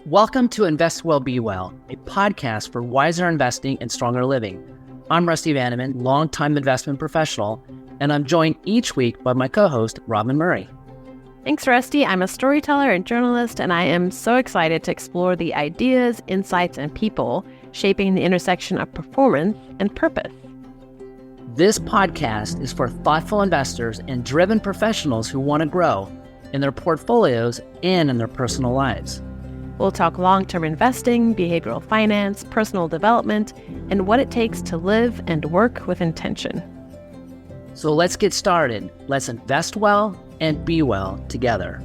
Welcome to Invest Well, Be Well, a podcast for wiser investing and stronger living. I'm Rusty Vanneman, longtime investment professional, and I'm joined each week by my co-host, Robin Murray. Thanks, Rusty. I'm a storyteller and journalist, and I am so excited to explore the ideas, insights, and people shaping the intersection of performance and purpose. This podcast is for thoughtful investors and driven professionals who want to grow in their portfolios and in their personal lives. We'll talk long-term investing, behavioral finance, personal development, and what it takes to live and work with intention. So let's get started. Let's invest well and be well together.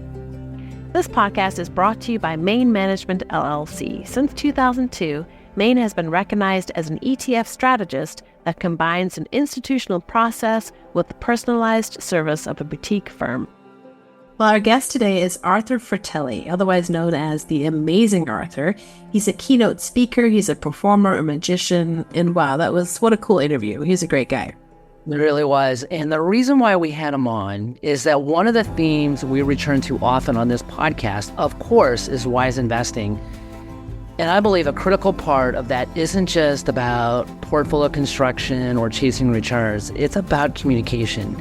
This podcast is brought to you by Main Management LLC. Since 2002, Main has been recognized as an ETF strategist that combines an institutional process with the personalized service of a boutique firm. Well, our guest today is Arthur Fratelli, otherwise known as the Amazing Arthur. He's a keynote speaker, he's a performer, a magician, and wow, what a cool interview. He's a great guy. It really was. And the reason why we had him on is that one of the themes we return to often on this podcast, of course, is wise investing. And I believe a critical part of that isn't just about portfolio construction or chasing returns. It's about communication.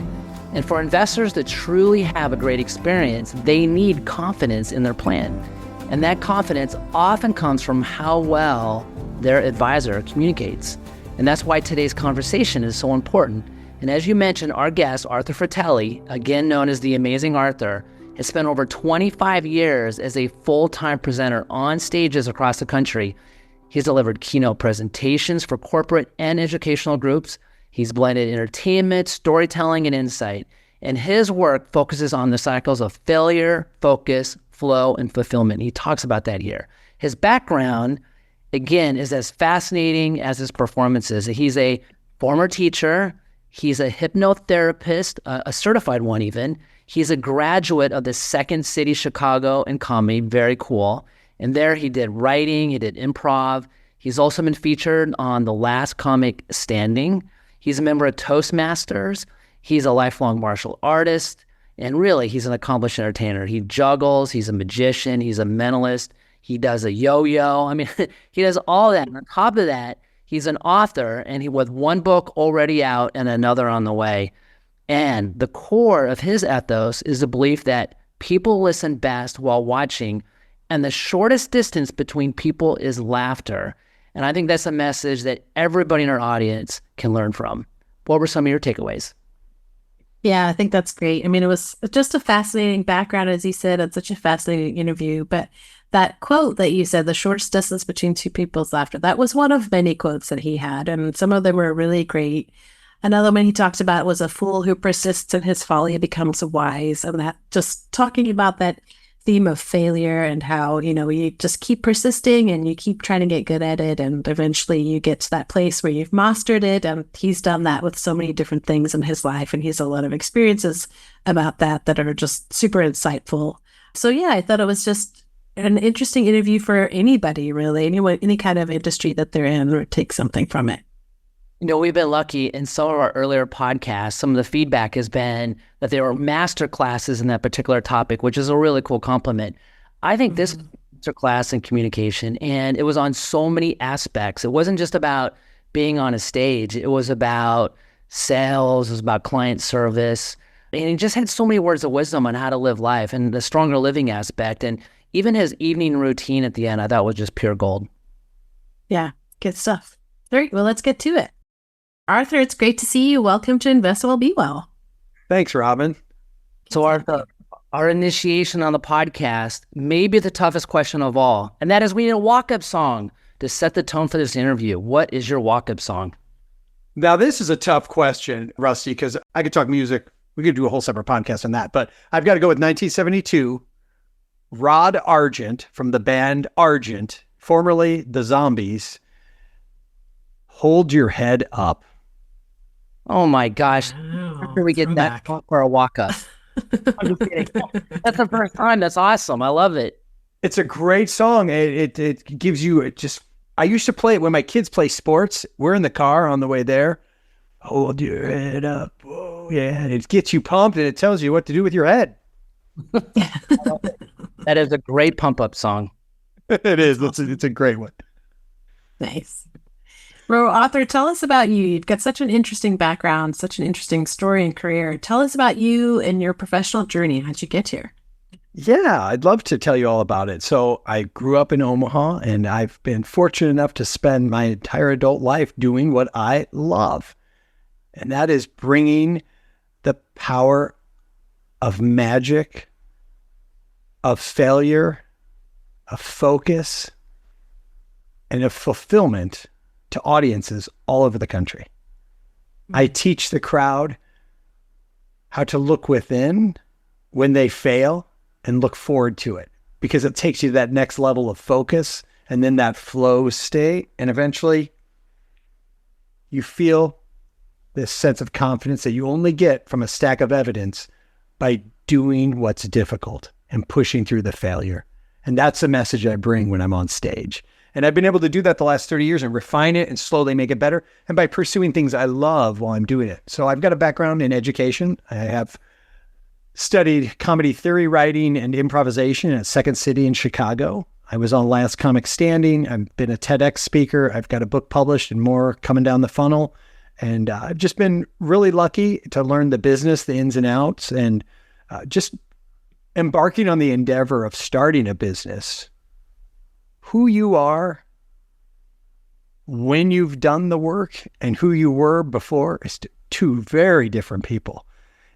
And for investors to truly have a great experience, they need confidence in their plan. And that confidence often comes from how well their advisor communicates. And that's why today's conversation is so important. And as you mentioned, our guest, Arthur Fratelli, again known as the Amazing Arthur, has spent over 25 years as a full-time presenter on stages across the country. He's delivered keynote presentations for corporate and educational groups. He's blended entertainment, storytelling, and insight. And his work focuses on the cycles of failure, focus, flow, and fulfillment. He talks about that here. His background, again, is as fascinating as his performances. He's a former teacher. He's a hypnotherapist, a certified one even. He's a graduate of the Second City Chicago in comedy, very cool. And there he did writing, he did improv. He's also been featured on The Last Comic Standing. He's a member of Toastmasters. He's a lifelong martial artist. And really, he's an accomplished entertainer. He juggles, he's a magician, he's a mentalist. He does a yo-yo. I mean, he does all that. And on top of that, he's an author, and he with one book already out and another on the way. And the core of his ethos is the belief that people listen best while watching, and the shortest distance between people is laughter. And I think that's a message that everybody in our audience can learn from. What were some of your takeaways? Yeah, I think that's great. I mean, it was just a fascinating background, as he said. It's such a fascinating interview. But that quote that you said, the shortest distance between two people's laughter, that was one of many quotes that he had. And some of them were really great. Another one he talked about was a fool who persists in his folly becomes wise. And that just talking about that theme of failure and how, you just keep persisting and you keep trying to get good at it. And eventually you get to that place where you've mastered it. And he's done that with so many different things in his life. And he has a lot of experiences about that are just super insightful. So yeah, I thought it was just an interesting interview for anybody, really, anyone, any kind of industry that they're in, or take something from it. We've been lucky in some of our earlier podcasts. Some of the feedback has been that there were master classes in that particular topic, which is a really cool compliment. I think this master class in communication, and it was on so many aspects. It wasn't just about being on a stage. It was about sales. It was about client service. And he just had so many words of wisdom on how to live life and the stronger living aspect. And even his evening routine at the end, I thought was just pure gold. Yeah, good stuff. All right, well, let's get to it. Arthur, it's great to see you. Welcome to Invest Well, Be Well. Thanks, Robin. So Arthur, our initiation on the podcast may be the toughest question of all, and that is we need a walk-up song to set the tone for this interview. What is your walk-up song? Now, this is a tough question, Rusty, because I could talk music. We could do a whole separate podcast on that, but I've got to go with 1972, Rod Argent from the band Argent, formerly The Zombies, Hold Your Head Up. Oh my gosh. How can we get that for a walk-up? I'm just kidding. That's the first time. That's awesome. I love it. It's a great song. It gives you I used to play it when my kids play sports. We're in the car on the way there. Hold your head up. Oh, yeah. It gets you pumped and it tells you what to do with your head. That is a great pump-up song. It is. It's a great one. Nice. Well, Arthur, tell us about you. You've got such an interesting background, such an interesting story and career. Tell us about you and your professional journey. How'd you get here? Yeah, I'd love to tell you all about it. So I grew up in Omaha, and I've been fortunate enough to spend my entire adult life doing what I love. And that is bringing the power of magic, of failure, of focus, and of fulfillment to audiences all over the country. I teach the crowd how to look within when they fail and look forward to it, because it takes you to that next level of focus and then that flow state. And eventually you feel this sense of confidence that you only get from a stack of evidence by doing what's difficult and pushing through the failure. And that's the message I bring when I'm on stage. And I've been able to do that the last 30 years and refine it and slowly make it better. And by pursuing things I love while I'm doing it. So I've got a background in education. I have studied comedy theory writing and improvisation at Second City in Chicago. I was on Last Comic Standing. I've been a TEDx speaker. I've got a book published and more coming down the funnel. And I've just been really lucky to learn the business, the ins and outs, and just embarking on the endeavor of starting a business. Who you are when you've done the work and who you were before is two very different people.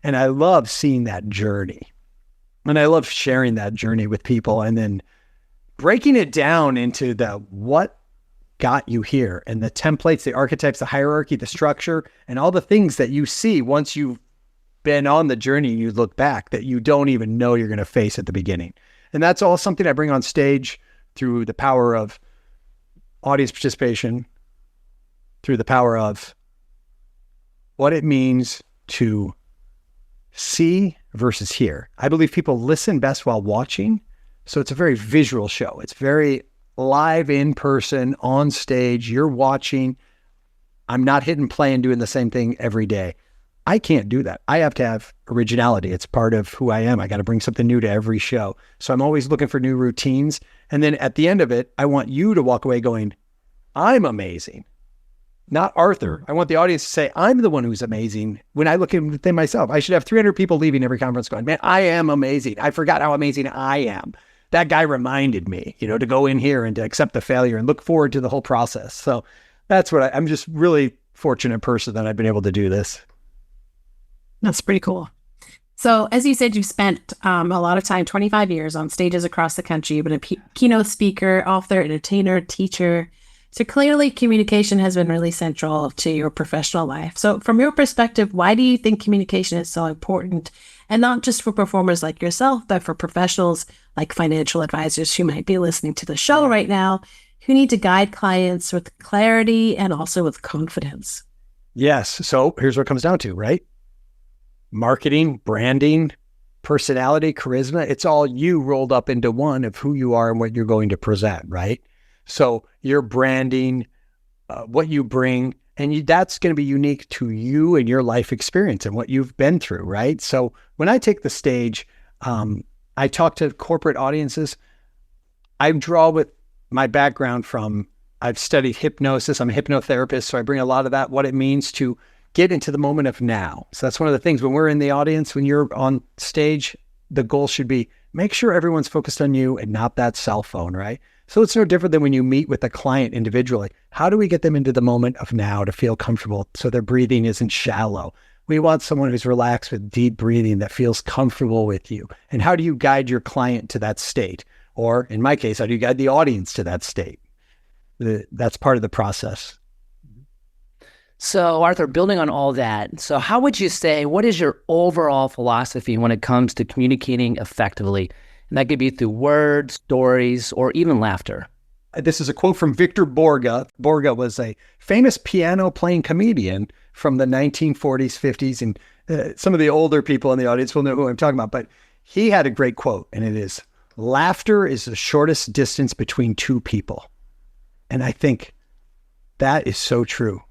And I love seeing that journey. And I love sharing that journey with people and then breaking it down into the what got you here and the templates, the archetypes, the hierarchy, the structure, and all the things that you see once you've been on the journey, you look back that you don't even know you're going to face at the beginning. And that's all something I bring on stage through the power of audience participation, through the power of what it means to see versus hear. I believe people listen best while watching. So it's a very visual show. It's very live, in person, on stage. You're watching. I'm not hitting play and doing the same thing every day. I can't do that. I have to have originality. It's part of who I am. I got to bring something new to every show. So I'm always looking for new routines. And then at the end of it, I want you to walk away going, I'm amazing. Not Arthur. I want the audience to say, I'm the one who's amazing. When I look within myself, I should have 300 people leaving every conference going, man, I am amazing. I forgot how amazing I am. That guy reminded me, to go in here and to accept the failure and look forward to the whole process. So that's what I'm just really fortunate person that I've been able to do this. That's pretty cool. So as you said, you've spent a lot of time, 25 years on stages across the country. You've been a keynote speaker, author, entertainer, teacher. So clearly communication has been really central to your professional life. So from your perspective, why do you think communication is so important? And not just for performers like yourself, but for professionals like financial advisors who might be listening to the show right now, who need to guide clients with clarity and also with confidence. Yes. So here's what it comes down to, right? Marketing, branding, personality, charisma, it's all you rolled up into one of who you are and what you're going to present, right? So your branding, what you bring, and that's going to be unique to you and your life experience and what you've been through, right? So when I take the stage, I talk to corporate audiences. I draw with my background from, I've studied hypnosis. I'm a hypnotherapist, so I bring a lot of that, what it means to get into the moment of now. So that's one of the things when we're in the audience, when you're on stage, the goal should be make sure everyone's focused on you and not that cell phone, right? So it's no different than when you meet with a client individually. How do we get them into the moment of now to feel comfortable so their breathing isn't shallow? We want someone who's relaxed with deep breathing that feels comfortable with you. And how do you guide your client to that state? Or in my case, how do you guide the audience to that state? That's part of the process. So Arthur, building on all that, so how would you say, what is your overall philosophy when it comes to communicating effectively? And that could be through words, stories, or even laughter. This is a quote from Victor Borge. Borge was a famous piano playing comedian from the 1940s, 50s, and some of the older people in the audience will know who I'm talking about. But he had a great quote, and it is, laughter is the shortest distance between two people. And I think that is so true.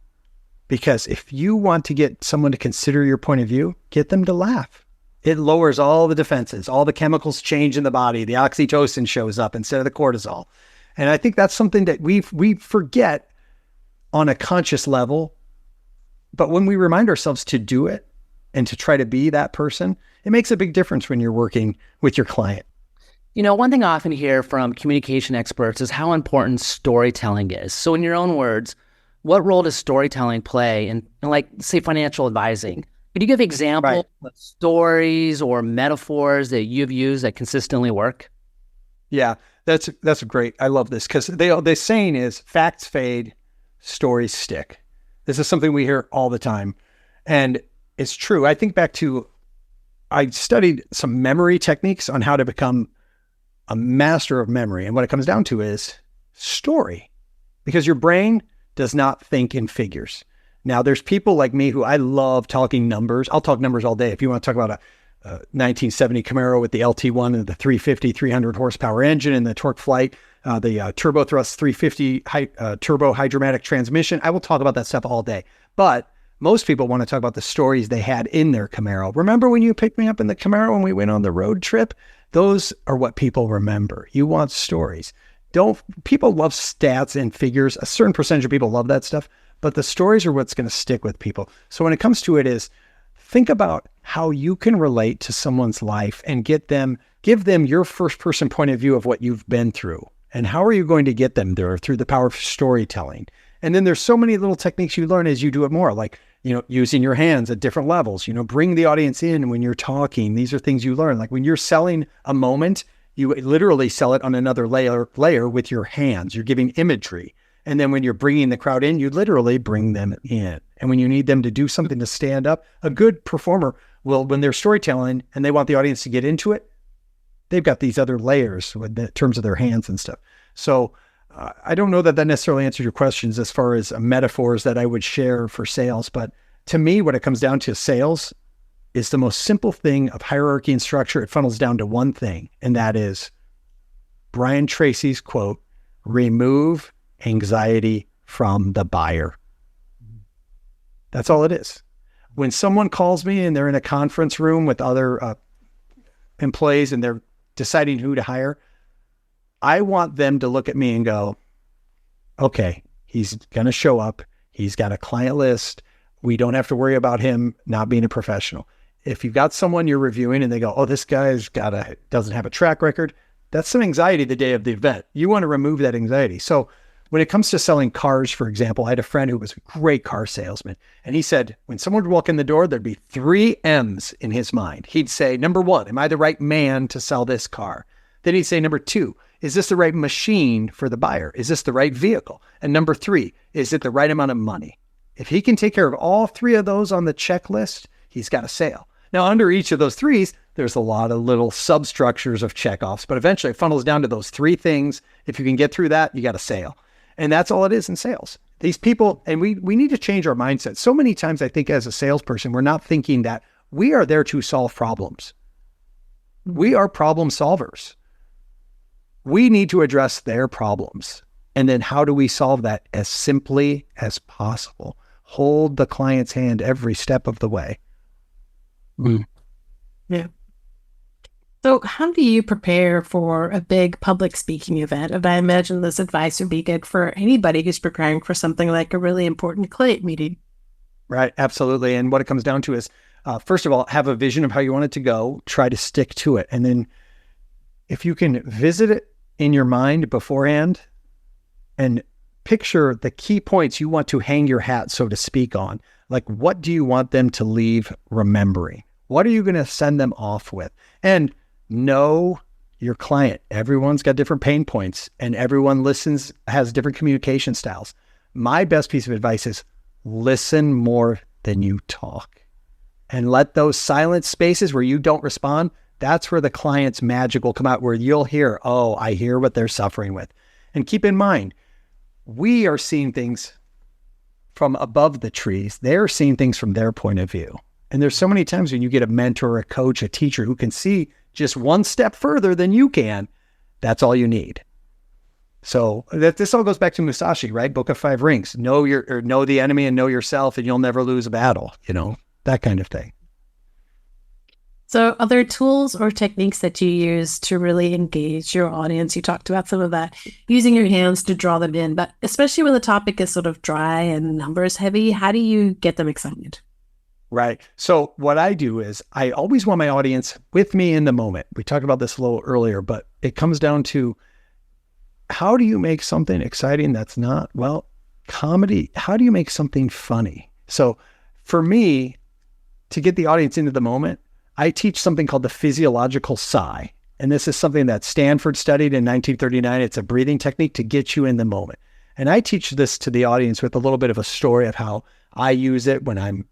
Because if you want to get someone to consider your point of view, get them to laugh. It lowers all the defenses, all the chemicals change in the body. The oxytocin shows up instead of the cortisol. And I think that's something that we forget on a conscious level. But when we remind ourselves to do it and to try to be that person, it makes a big difference when you're working with your client. One thing I often hear from communication experts is how important storytelling is. So in your own words, what role does storytelling play in like, say, financial advising? Could you give examples of stories or metaphors that you've used that consistently work? Yeah, that's great. I love this because the saying is facts fade, stories stick. This is something we hear all the time. And it's true. I think back to, I studied some memory techniques on how to become a master of memory. And what it comes down to is story, because your brain does not think in figures. Now, there's people like me who I love talking numbers. I'll talk numbers all day. If you want to talk about a 1970 Camaro with the LT1 and the 350, 300 horsepower engine and the torque flight, the turbo thrust 350 turbo hydromatic transmission, I will talk about that stuff all day. But most people want to talk about the stories they had in their Camaro. Remember when you picked me up in the Camaro when we went on the road trip? Those are what people remember. You want stories. People love stats and figures. A certain percentage of people love that stuff, but the stories are what's going to stick with people. So when it comes to it is, think about how you can relate to someone's life and give them your first person point of view of what you've been through. And how are you going to get them there? Through the power of storytelling. And then there's so many little techniques you learn as you do it more, like, using your hands at different levels, bring the audience in when you're talking. These are things you learn. Like when you're selling a moment, you literally sell it on another layer with your hands. You're giving imagery. And then when you're bringing the crowd in, you literally bring them in. And when you need them to do something to stand up, a good performer will, when they're storytelling and they want the audience to get into it, they've got these other layers in terms of their hands and stuff. So I don't know that necessarily answers your questions as far as metaphors that I would share for sales. But to me, what it comes down to, sales is the most simple thing of hierarchy and structure. It funnels down to one thing, and that is Brian Tracy's quote, remove anxiety from the buyer. That's all it is. When someone calls me and they're in a conference room with other employees and they're deciding who to hire, I want them to look at me and go, okay, he's going to show up. He's got a client list. We don't have to worry about him not being a professional. If you've got someone you're reviewing and they go, oh, this guy's doesn't have a track record, that's some anxiety the day of the event. You want to remove that anxiety. So when it comes to selling cars, for example, I had a friend who was a great car salesman. And he said, when someone would walk in the door, there'd be 3 M's in his mind. He'd say, number 1, am I the right man to sell this car? Then he'd say, number 2, is this the right machine for the buyer? Is this the right vehicle? And number 3, is it the right amount of money? If he can take care of all 3 of those on the checklist, he's got a sale. Now, under each of those 3s, there's a lot of little substructures of checkoffs, but eventually it funnels down to those 3 things. If you can get through that, you got a sale. And that's all it is in sales. These people, and we need to change our mindset. So many times I think as a salesperson, we're not thinking that we are there to solve problems. We are problem solvers. We need to address their problems. And then how do we solve that as simply as possible? Hold the client's hand every step of the way. Yeah. So how do you prepare for a big public speaking event? And I imagine this advice would be good for anybody who's preparing for something like a really important client meeting. Right. Absolutely. And what it comes down to is, first of all, have a vision of how you want it to go, try to stick to it. And then if you can visit it in your mind beforehand and picture the key points you want to hang your hat, so to speak, on, like, what do you want them to leave remembering? What are you going to send them off with? And know your client. Everyone's got different pain points and everyone has different communication styles. My best piece of advice is listen more than you talk, and let those silent spaces where you don't respond, that's where the client's magic will come out, where you'll hear, oh, I hear what they're suffering with. And keep in mind, we are seeing things from above the trees. They're seeing things from their point of view. And there's so many times when you get a mentor, a coach, a teacher who can see just one step further than you can, that's all you need. So this all goes back to Musashi, right? Book of 5 Rings. Know the enemy and know yourself, and you'll never lose a battle. That kind of thing. So are there tools or techniques that you use to really engage your audience? You talked about some of that, using your hands to draw them in, but especially when the topic is sort of dry and numbers heavy, how do you get them excited? Right. So what I do is I always want my audience with me in the moment. We talked about this a little earlier, but it comes down to, how do you make something exciting that's not, well, comedy? How do you make something funny? So for me, to get the audience into the moment, I teach something called the physiological sigh. And this is something that Stanford studied in 1939. It's a breathing technique to get you in the moment. And I teach this to the audience with a little bit of a story of how I use it when I'm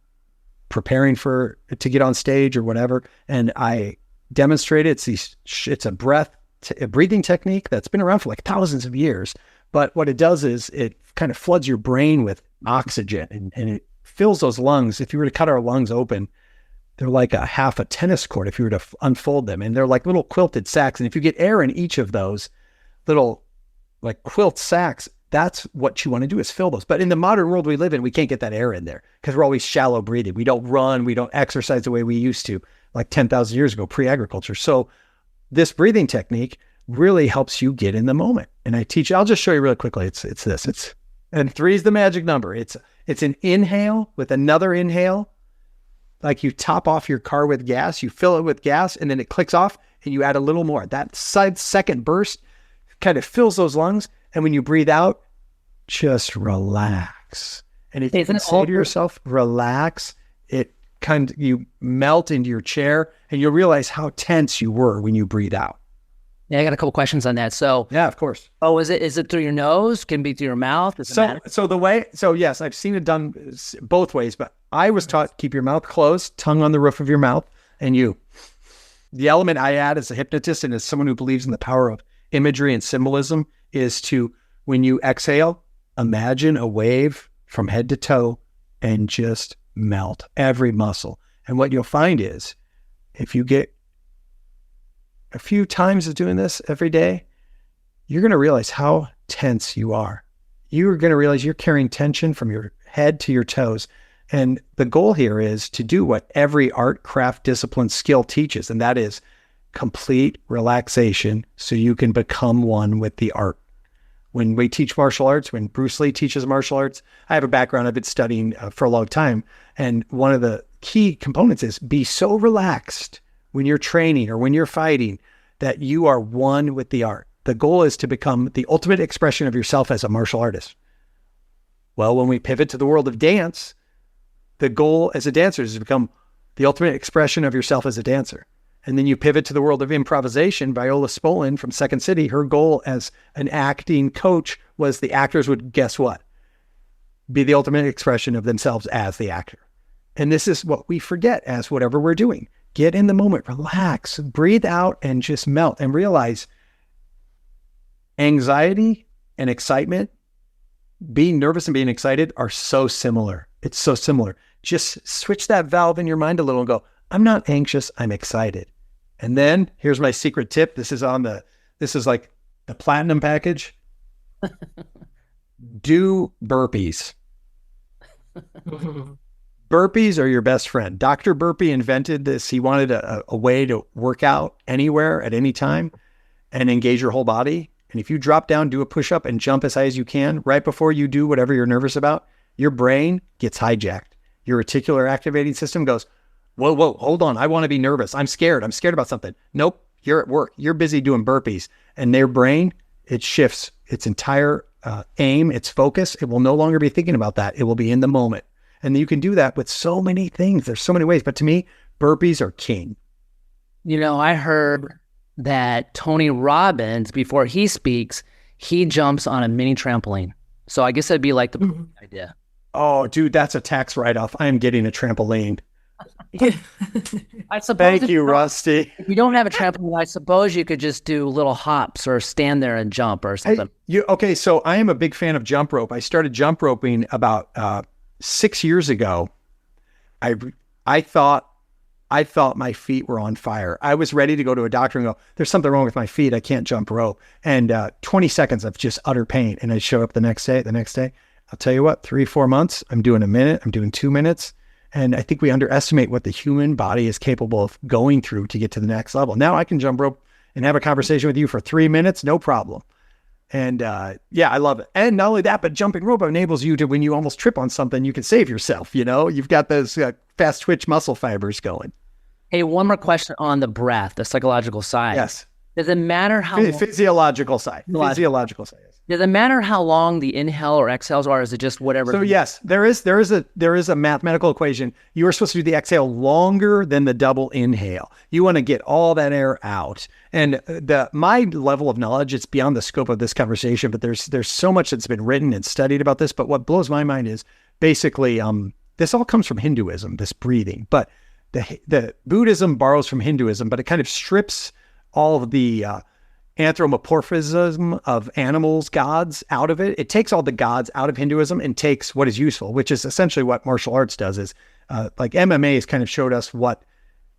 preparing to get on stage or whatever. And I demonstrate it. It's a breathing technique that's been around for like thousands of years. But what it does is it kind of floods your brain with oxygen and it fills those lungs. If you were to cut our lungs open, they're like a half a tennis court if you were to unfold them. And they're like little quilted sacks. And if you get air in each of those little like quilt sacks, that's what you want to do, is fill those. But in the modern world we live in, we can't get that air in there because we're always shallow breathing. We don't run, we don't exercise the way we used to, like 10,000 years ago, pre-agriculture. So this breathing technique really helps you get in the moment. And I'll just show you really quickly. And 3 is the magic number. It's an inhale with another inhale. Like you top off your car with gas, you fill it with gas, and then it clicks off and you add a little more. That second burst kind of fills those lungs. And when you breathe out, just relax. And if you can say to yourself, relax, you melt into your chair and you'll realize how tense you were when you breathe out. Yeah, I got a couple questions on that. So yeah, of course. Oh, is it through your nose? Can it be through your mouth? Yes, I've seen it done both ways, but I was taught, keep your mouth closed, tongue on the roof of your mouth, and the element I add as a hypnotist and as someone who believes in the power of imagery and symbolism is to, when you exhale, imagine a wave from head to toe and just melt every muscle. And what you'll find is, if you get a few times of doing this every day, you're going to realize how tense you are. You're going to realize you're carrying tension from your head to your toes. And the goal here is to do what every art, craft, discipline, skill teaches, and that is complete relaxation so you can become one with the art. When we teach martial arts, when Bruce Lee teaches martial arts, I have a background, I've been studying for a long time. And one of the key components is be so relaxed when you're training or when you're fighting that you are one with the art. The goal is to become the ultimate expression of yourself as a martial artist. Well, when we pivot to the world of dance, the goal as a dancer is to become the ultimate expression of yourself as a dancer. And then you pivot to the world of improvisation. Viola Spolin from Second City, her goal as an acting coach was the actors would, guess what? Be the ultimate expression of themselves as the actor. And this is what we forget as whatever we're doing. Get in the moment, relax, breathe out, and just melt and realize anxiety and excitement, being nervous and being excited are so similar. It's so similar. Just switch that valve in your mind a little and go, I'm not anxious, I'm excited. And then here's my secret tip. This is like the platinum package. Do burpees. Burpees are your best friend. Dr. Burpee invented this. He wanted a way to work out anywhere at any time and engage your whole body. And if you drop down, do a push-up and jump as high as you can, right before you do whatever you're nervous about, your brain gets hijacked. Your reticular activating system goes, whoa, hold on. I want to be nervous. I'm scared about something. Nope. You're at work. You're busy doing burpees. And their brain, it shifts its entire aim, its focus. It will no longer be thinking about that. It will be in the moment. And you can do that with so many things. There's so many ways. But to me, burpees are king. I heard that Tony Robbins, before he speaks, he jumps on a mini trampoline. So I guess that'd be like the idea. Oh, dude, that's a tax write-off. I am getting a trampoline. I suppose Thank you, Rusty. If you don't have a trampoline, I suppose you could just do little hops or stand there and jump or something. Okay, so I am a big fan of jump rope. I started jump roping about 6 years ago. I thought my feet were on fire. I was ready to go to a doctor and go, there's something wrong with my feet. I can't jump rope. And 20 seconds of just utter pain. And I show up the next day. I'll tell you what, 3-4 months, I'm doing a minute, I'm doing 2 minutes. And I think we underestimate what the human body is capable of going through to get to the next level. Now I can jump rope and have a conversation with you for 3 minutes, no problem. And yeah, I love it. And not only that, but jumping rope enables you to, when you almost trip on something, you can save yourself. You've got those fast twitch muscle fibers going. Hey, one more question on the breath, the psychological side. Yes. Does it matter how physiological side? Physiological side. Yes. Does it matter how long the inhale or exhales are? Or is it just whatever? So yes, there is a mathematical equation. You are supposed to do the exhale longer than the double inhale. You want to get all that air out. And my level of knowledge, it's beyond the scope of this conversation, but there's so much that's been written and studied about this. But what blows my mind is basically this all comes from Hinduism, this breathing. But the Buddhism borrows from Hinduism, but it kind of strips all of the anthropomorphism of animals, gods out of it. It takes all the gods out of Hinduism and takes what is useful, which is essentially what martial arts does. Is like MMA has kind of showed us what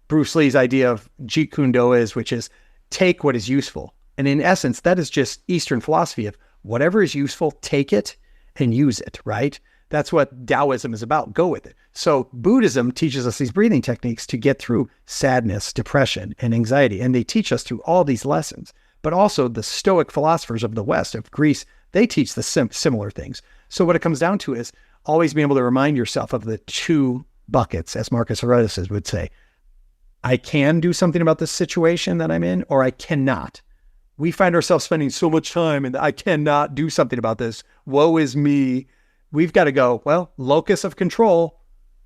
Bruce Lee's idea of Jeet Kune Do is, which is take what is useful. And in essence, that is just Eastern philosophy of whatever is useful, take it and use it, right? That's what Taoism is about. Go with it. So Buddhism teaches us these breathing techniques to get through sadness, depression, and anxiety. And they teach us through all these lessons. But also the Stoic philosophers of the West, of Greece, they teach the similar things. So what it comes down to is always being able to remind yourself of the two buckets, as Marcus Aurelius would say. I can do something about this situation that I'm in, or I cannot. We find ourselves spending so much time and I cannot do something about this. Woe is me. We've got to go, well, locus of control.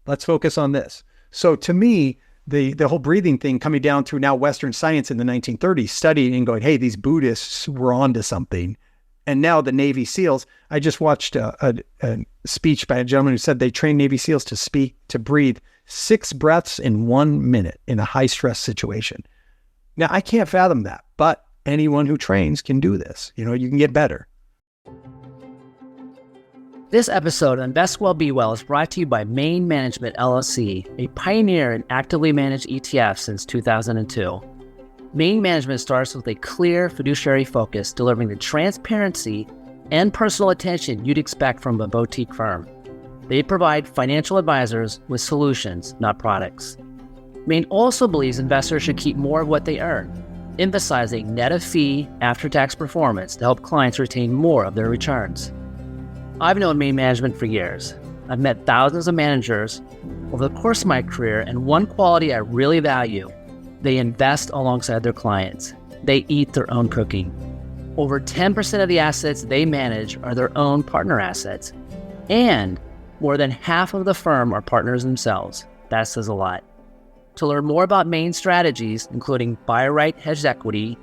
Let's focus on this. So to me, the whole breathing thing coming down through now Western science in the 1930s, studying and going, hey, these Buddhists were onto something. And now the Navy SEALs, I just watched a speech by a gentleman who said they train Navy SEALs to breathe 6 breaths in 1 minute in a high stress situation. Now, I can't fathom that, but anyone who trains can do this. You can get better. This episode of Invest Well, Be Well is brought to you by Main Management LLC, a pioneer in actively managed ETFs since 2002. Main Management starts with a clear fiduciary focus, delivering the transparency and personal attention you'd expect from a boutique firm. They provide financial advisors with solutions, not products. Main also believes investors should keep more of what they earn, emphasizing net of fee after-tax performance to help clients retain more of their returns. I've known Main Management for years. I've met thousands of managers over the course of my career, and one quality I really value: they invest alongside their clients. They eat their own cooking. Over 10% of the assets they manage are their own partner assets, and more than half of the firm are partners themselves. That says a lot. To learn more about Main strategies, including buy right hedged equity,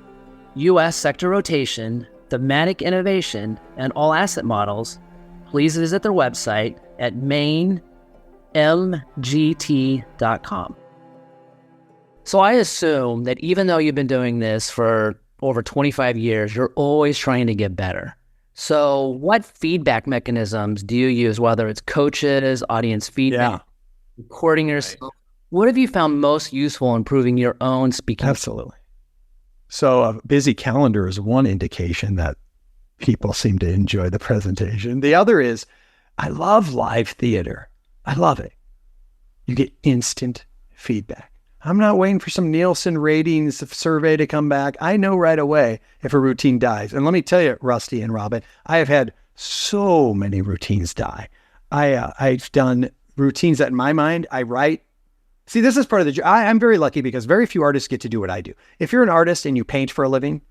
U.S. sector rotation, thematic innovation, and all asset models, please visit their website at mainmgt.com. So I assume that even though you've been doing this for over 25 years, you're always trying to get better. So what feedback mechanisms do you use, whether it's coaches, audience feedback, recording yourself? Right. What have you found most useful in improving your own speaking? Absolutely. So a busy calendar is one indication that people seem to enjoy the presentation. The other is, I love live theater. I love it. You get instant feedback. I'm not waiting for some Nielsen ratings survey to come back. I know right away if a routine dies. And let me tell you, Rusty and Robin, I have had so many routines die. I've done routines that in my mind, I write. See, this is part of the job. I'm very lucky because very few artists get to do what I do. If you're an artist and you paint for a living,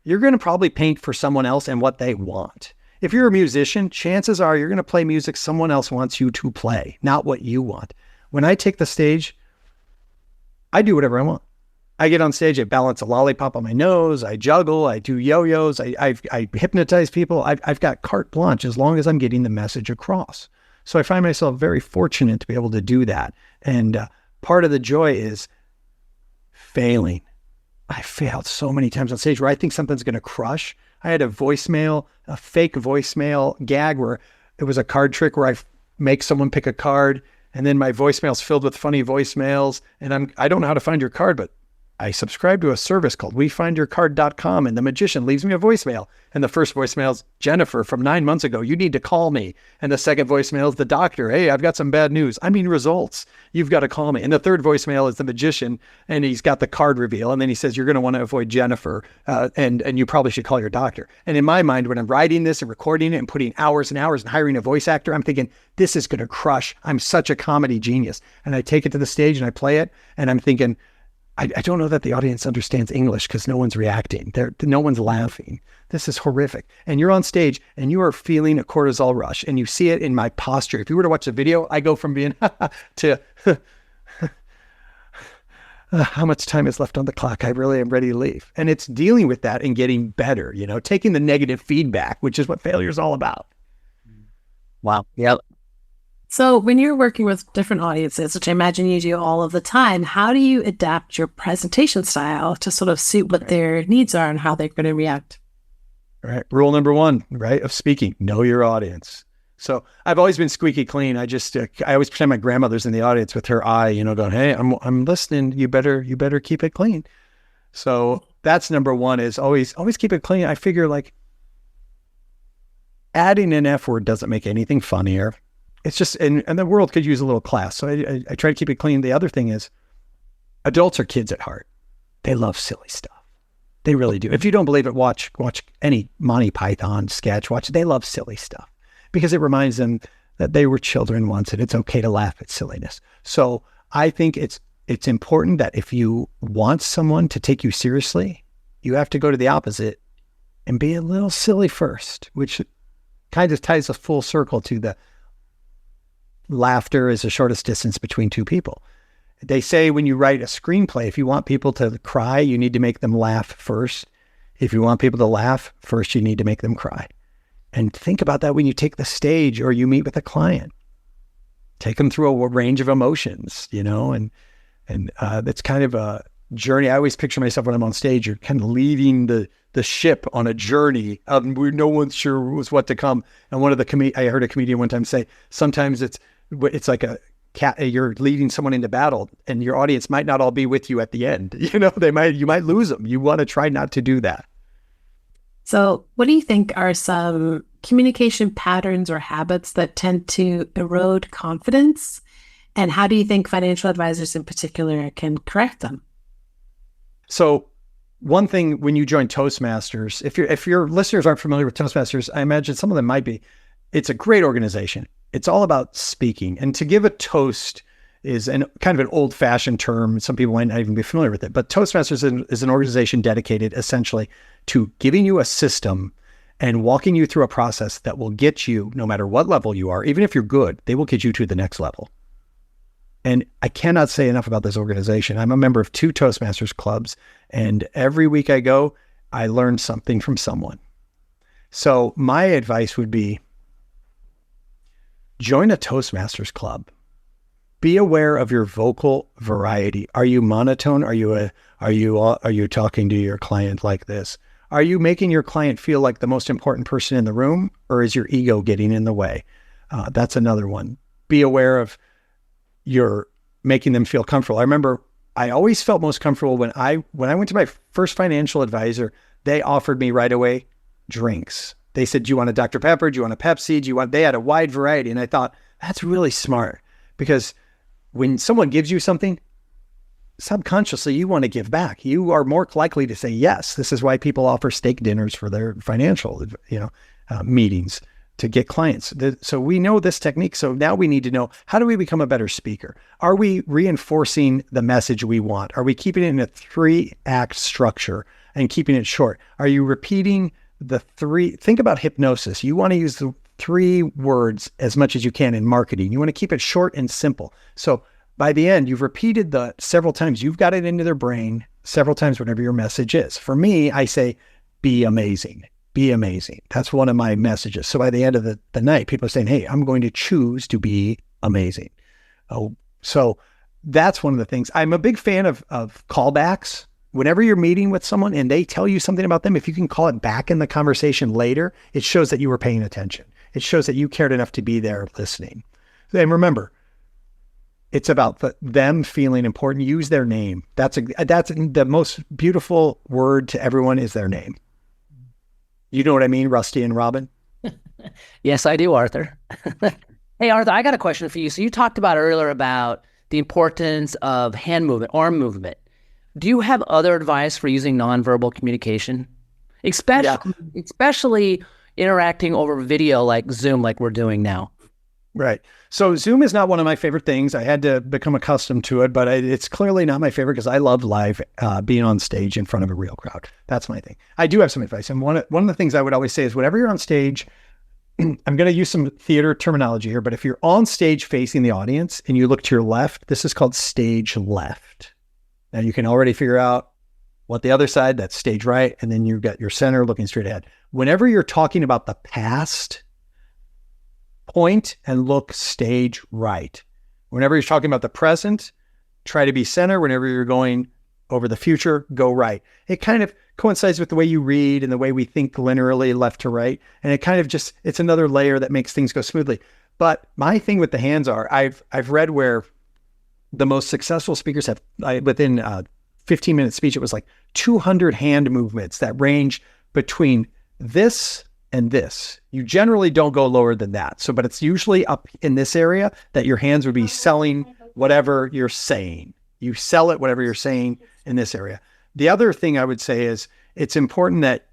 you're going to probably paint for someone else and what they want. If you're a musician, chances are you're going to play music someone else wants you to play, not what you want. When I take the stage, I do whatever I want. I get on stage, I balance a lollipop on my nose, I juggle, I do yo-yos, I hypnotize people. I've got carte blanche as long as I'm getting the message across. So I find myself very fortunate to be able to do that. And part of the joy is failing. I failed so many times on stage where I think something's going to crush. I had a fake voicemail gag where it was a card trick where I make someone pick a card, and then my voicemail's filled with funny voicemails, and I don't know how to find your card, but I subscribe to a service called WeFindYourCard.com, and the magician leaves me a voicemail. And the first voicemail is, Jennifer, from 9 months ago, you need to call me. And the second voicemail is the doctor. Hey, I've got some bad news. I mean results. You've got to call me. And the third voicemail is the magician, and he's got the card reveal. And then he says, you're going to want to avoid Jennifer, and you probably should call your doctor. And in my mind, when I'm writing this and recording it and putting hours and hours and hiring a voice actor, I'm thinking, this is going to crush. I'm such a comedy genius. And I take it to the stage and I play it, and I'm thinking, I don't know that the audience understands English because no one's reacting. No one's laughing. This is horrific. And you're on stage and you are feeling a cortisol rush, and you see it in my posture. If you were to watch the video, I go from being to how much time is left on the clock? I really am ready to leave. And it's dealing with that and getting better, taking the negative feedback, which is what failure is all about. Wow. Yeah. So when you're working with different audiences, which I imagine you do all of the time, how do you adapt your presentation style to sort of suit what their needs are and how they're going to react? All right. Rule number 1, right, of speaking, know your audience. So I've always been squeaky clean. I always pretend my grandmother's in the audience with her eye, going, hey, I'm listening. You better keep it clean. So that's number 1, is always keep it clean. I figure like adding an F word doesn't make anything funnier. It's just, and the world could use a little class. So I try to keep it clean. The other thing is, adults are kids at heart. They love silly stuff. They really do. If you don't believe it, watch any Monty Python sketch. They love silly stuff because it reminds them that they were children once and it's okay to laugh at silliness. So I think it's important that if you want someone to take you seriously, you have to go to the opposite and be a little silly first, which kind of ties a full circle to the laughter is the shortest distance between two people. They say when you write a screenplay, if you want people to cry, you need to make them laugh first. If you want people to laugh first, you need to make them cry. And think about that when you take the stage or you meet with a client. Take them through a range of emotions, and that's kind of a journey. I always picture myself when I'm on stage, you're kind of leading the ship on a journey where no one's sure was what to come. And I heard a comedian one time say, sometimes it's like a cat, you're leading someone into battle and your audience might not all be with you at the end. You might lose them. You want to try not to do that. So what do you think are some communication patterns or habits that tend to erode confidence? And how do you think financial advisors in particular can correct them? So one thing, when you join Toastmasters, if your listeners aren't familiar with Toastmasters, I imagine some of them might be. It's a great organization. It's all about speaking. And to give a toast is kind of an old-fashioned term. Some people might not even be familiar with it. But Toastmasters is an organization dedicated essentially to giving you a system and walking you through a process that will get you, no matter what level you are, even if you're good, they will get you to the next level. And I cannot say enough about this organization. I'm a member of 2 Toastmasters clubs, and every week I go, I learn something from someone. So my advice would be, join a Toastmasters club. Be aware of your vocal variety. Are you monotone? Are you talking to your client like this? Are you making your client feel like the most important person in the room, or is your ego getting in the way? That's another one. Be aware of you're making them feel comfortable. I remember I always felt most comfortable when I went to my first financial advisor. They offered me right away drinks. They said, do you want a Dr. Pepper? Do you want a Pepsi? They had a wide variety. And I thought, that's really smart, because when someone gives you something, subconsciously you want to give back. You are more likely to say yes. This is why people offer steak dinners for their financial meetings, to get clients. So we know this technique. So now we need to know, how do we become a better speaker? Are we reinforcing the message we want? Are we keeping it in a 3-act structure and keeping it short? Are you repeating the 3? Think about hypnosis. You want to use the 3 words as much as you can in marketing. You want to keep it short and simple. So by the end, you've repeated several times. You've got it into their brain several times, whatever your message is. For me, I say, be amazing. Be amazing. That's one of my messages. So by the end of the night, people are saying, hey, I'm going to choose to be amazing. Oh, so that's one of the things. I'm a big fan of callbacks. Whenever you're meeting with someone and they tell you something about them, if you can call it back in the conversation later, it shows that you were paying attention. It shows that you cared enough to be there listening. And remember, it's about them feeling important. Use their name. That's the most beautiful word to everyone is their name. You know what I mean, Rusty and Robin? Yes, I do, Arthur. Hey, Arthur, I got a question for you. So you talked about earlier about the importance of hand movement, arm movement. Do you have other advice for using nonverbal communication? Especially interacting over video like Zoom, like we're doing now. Right. So Zoom is not one of my favorite things. I had to become accustomed to it, but it's clearly not my favorite because I love live being on stage in front of a real crowd. That's my thing. I do have some advice. And one of the things I would always say is whenever you're on stage, I'm going to use some theater terminology here, but if you're on stage facing the audience and you look to your left, this is called stage left. Now you can already figure out what the other side, that's stage right, and then you've got your center looking straight ahead. Whenever you're talking about the past, point and look stage right. Whenever you're talking about the present, try to be center. Whenever you're going over the future, go right. It kind of coincides with the way you read and the way we think linearly left to right. And it kind of just, it's another layer that makes things go smoothly. But my thing with the hands are, I've read where the most successful speakers have, within 15-minute speech, it was like 200 hand movements that range between this and this. You generally don't go lower than that. So, but it's usually up in this area that your hands would be selling whatever you're saying. You sell it, whatever you're saying in this area. The other thing I would say is it's important that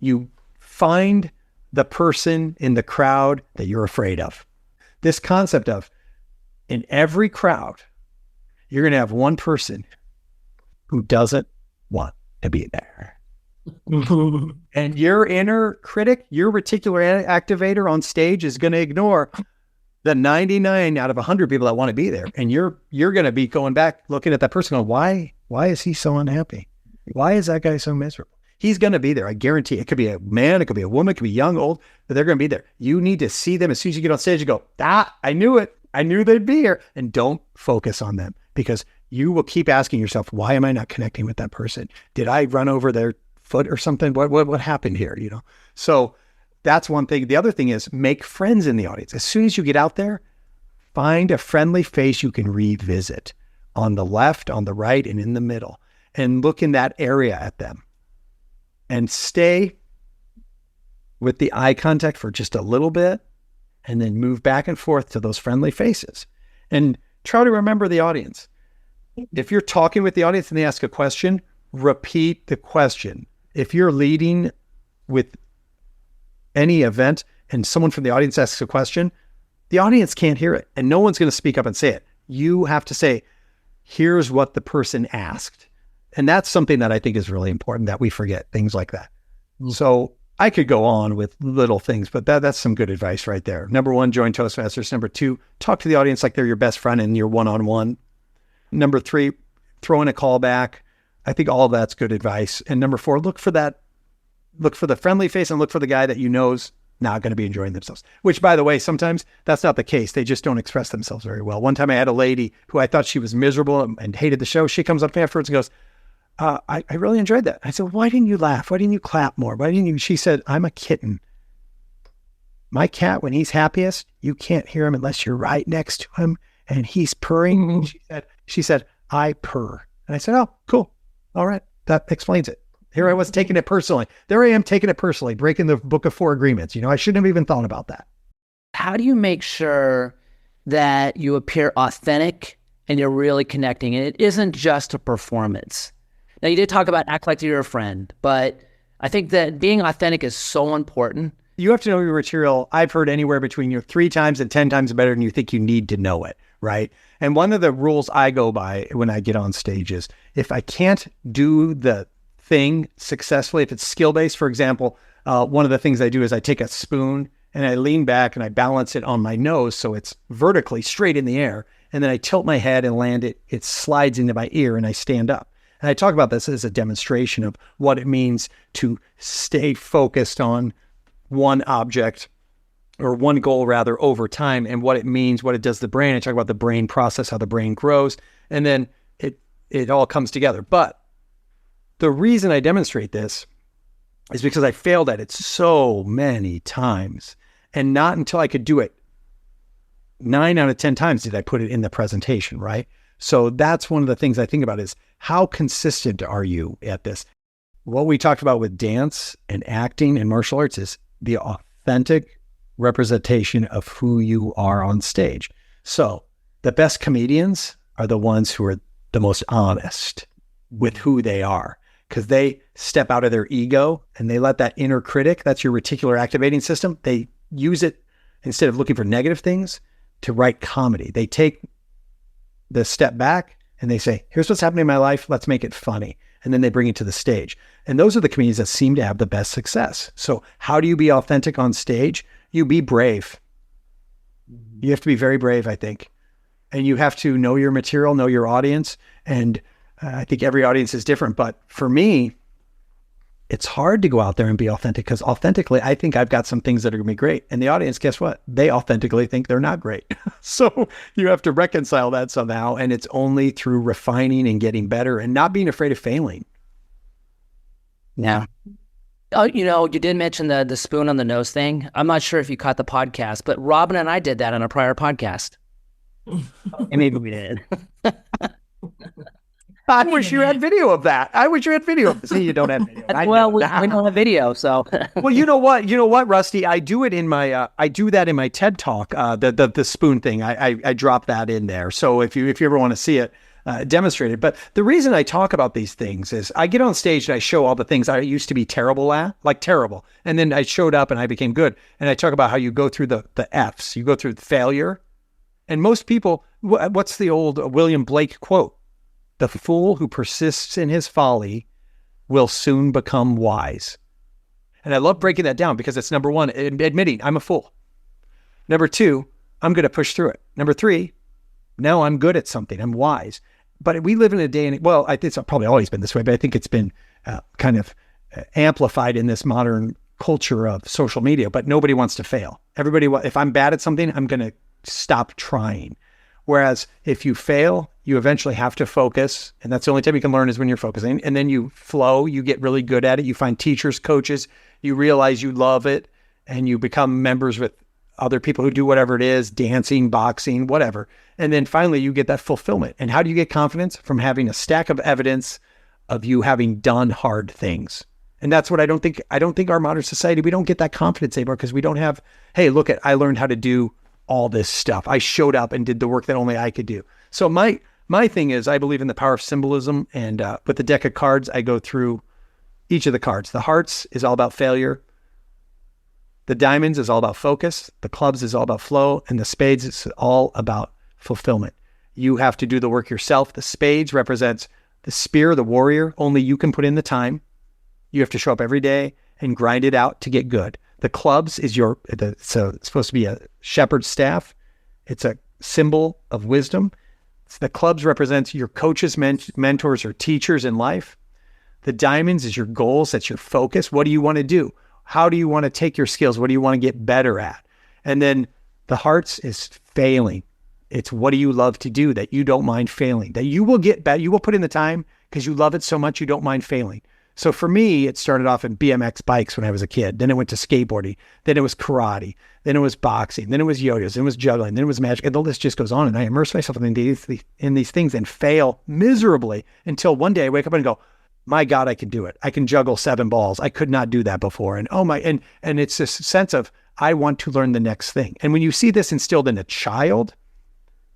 you find the person in the crowd that you're afraid of. This concept of in every crowd, you're going to have one person who doesn't want to be there. And your inner critic, your reticular activator on stage is going to ignore the 99 out of 100 people that want to be there. And you're going to be going back, looking at that person going, why is he so unhappy? Why is that guy so miserable? He's going to be there. I guarantee it could be a man, it could be a woman, it could be young, old, but they're going to be there. You need to see them as soon as you get on stage. You go, I knew it. I knew they'd be here. And don't focus on them because you will keep asking yourself, why am I not connecting with that person? Did I run over their foot or something? What happened here? You know? So that's one thing. The other thing is make friends in the audience. As soon as you get out there, find a friendly face you can revisit on the left, on the right, and in the middle, and look in that area at them and stay with the eye contact for just a little bit and then move back and forth to those friendly faces and try to remember the audience. If you're talking with the audience and they ask a question, repeat the question. If you're leading with any event and someone from the audience asks a question, the audience can't hear it and no one's going to speak up and say it. You have to say, here's what the person asked. And that's something that I think is really important that we forget, things like that. So I could go on with little things, but that's some good advice right there. Number one, join Toastmasters. Number two, talk to the audience like they're your best friend and you're one-on-one. Number three, throw in a callback. I think all of that's good advice. And number four, look for the friendly face and look for the guy that you know's not going to be enjoying themselves, which by the way, sometimes that's not the case. They just don't express themselves very well. One time I had a lady who I thought she was miserable and hated the show. She comes up to me afterwards and goes, I really enjoyed that. I said, why didn't you laugh? Why didn't you clap more? She said, I'm a kitten. My cat, when he's happiest, you can't hear him unless you're right next to him and he's purring. She said, I purr. And I said, oh, cool. All right. That explains it. Here I was taking it personally. There I am taking it personally, breaking the book of 4 agreements. I shouldn't have even thought about that. How do you make sure that you appear authentic and you're really connecting? And it isn't just a performance. Now, you did talk about act like you're a friend, but I think that being authentic is so important. You have to know your material. I've heard anywhere between 3 times and 10 times better than you think you need to know it, right? And one of the rules I go by when I get on stage is if I can't do the thing successfully, if it's skill-based, for example, one of the things I do is I take a spoon and I lean back and I balance it on my nose so it's vertically straight in the air. And then I tilt my head and land it. It slides into my ear and I stand up. And I talk about this as a demonstration of what it means to stay focused on one object or one goal rather over time and what it means, what it does to the brain. I talk about the brain process, how the brain grows, and then it all comes together. But the reason I demonstrate this is because I failed at it so many times and not until I could do it 9 out of 10 times did I put it in the presentation, right? So that's one of the things I think about is how consistent are you at this? What we talked about with dance and acting and martial arts is the authentic representation of who you are on stage. So the best comedians are the ones who are the most honest with who they are, because they step out of their ego and they let that inner critic, that's your reticular activating system, they use it instead of looking for negative things to write comedy. They take the step back and they say, here's what's happening in my life, let's make it funny. And then they bring it to the stage. And those are the comedians that seem to have the best success. So how do you be authentic on stage? You be brave. You have to be very brave, I think. And you have to know your material, know your audience. And I think every audience is different. But for me, it's hard to go out there and be authentic, because authentically, I think I've got some things that are going to be great. And the audience, guess what? They authentically think they're not great. So you have to reconcile that somehow. And it's only through refining and getting better and not being afraid of failing. Yeah. Oh, you did mention the spoon on the nose thing. I'm not sure if you caught the podcast, but Robin and I did that on a prior podcast. And maybe we did. I wish you had video of that. I wish you had video of this. See, you don't have video. Well, we don't have video, so. Well, you know what, Rusty? I do it in my, I do that in my TED Talk, the spoon thing. I drop that in there. So if you ever want to see it, demonstrated. But the reason I talk about these things is I get on stage and I show all the things I used to be terrible at, like terrible. And then I showed up and I became good. And I talk about how you go through the F's, you go through failure. And most people, what's the old William Blake quote? The fool who persists in his folly will soon become wise. And I love breaking that down, because it's number one, admitting I'm a fool. Number two, I'm going to push through it. Number three, now I'm good at something. I'm wise. But we live in a day, and well, it's probably always been this way, but I think it's been kind of amplified in this modern culture of social media. But nobody wants to fail. Everybody, if I'm bad at something, I'm going to stop trying. Whereas if you fail, you eventually have to focus. And that's the only time you can learn is when you're focusing. And then you flow, you get really good at it. You find teachers, coaches, you realize you love it, and you become members with other people who do whatever it is, dancing, boxing, whatever. And then finally you get that fulfillment. And how do you get confidence? From having a stack of evidence of you having done hard things. And that's what I don't think our modern society, we don't get that confidence anymore, because we don't have, hey, look I learned how to do all this stuff. I showed up and did the work that only I could do. So my thing is, I believe in the power of symbolism. And with the deck of cards, I go through each of the cards. The hearts is all about failure. The diamonds is all about focus. The clubs is all about flow. And the spades is all about fulfillment. You have to do the work yourself. The spades represents the spear, the warrior. Only you can put in the time. You have to show up every day and grind it out to get good. The clubs is it's supposed to be a shepherd's staff. It's a symbol of wisdom. The clubs represents your coaches, mentors, or teachers in life. The diamonds is your goals. That's your focus. What do you want to do? How do you want to take your skills? What do you want to get better at? And then the hearts is failing. It's what do you love to do that you don't mind failing, that you will get better. You will put in the time because you love it so much you don't mind failing. So for me, it started off in BMX bikes when I was a kid. Then it went to skateboarding. Then it was karate. Then it was boxing. Then it was yo-yos. Then it was juggling. Then it was magic. And the list just goes on. And I immerse myself in these things and fail miserably until one day I wake up and go, my God, I can do it. I can juggle 7 balls. I could not do that before. And and it's this sense of, I want to learn the next thing. And when you see this instilled in a child,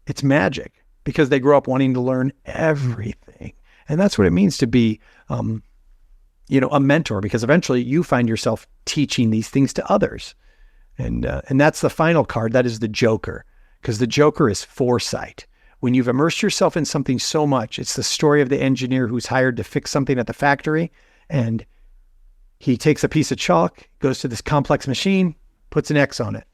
it's magic, because they grow up wanting to learn everything. And that's what it means to be, a mentor, because eventually you find yourself teaching these things to others. And that's the final card. That is the Joker, because the Joker is foresight. When you've immersed yourself in something so much, it's the story of the engineer who's hired to fix something at the factory. And he takes a piece of chalk, goes to this complex machine, puts an X on it,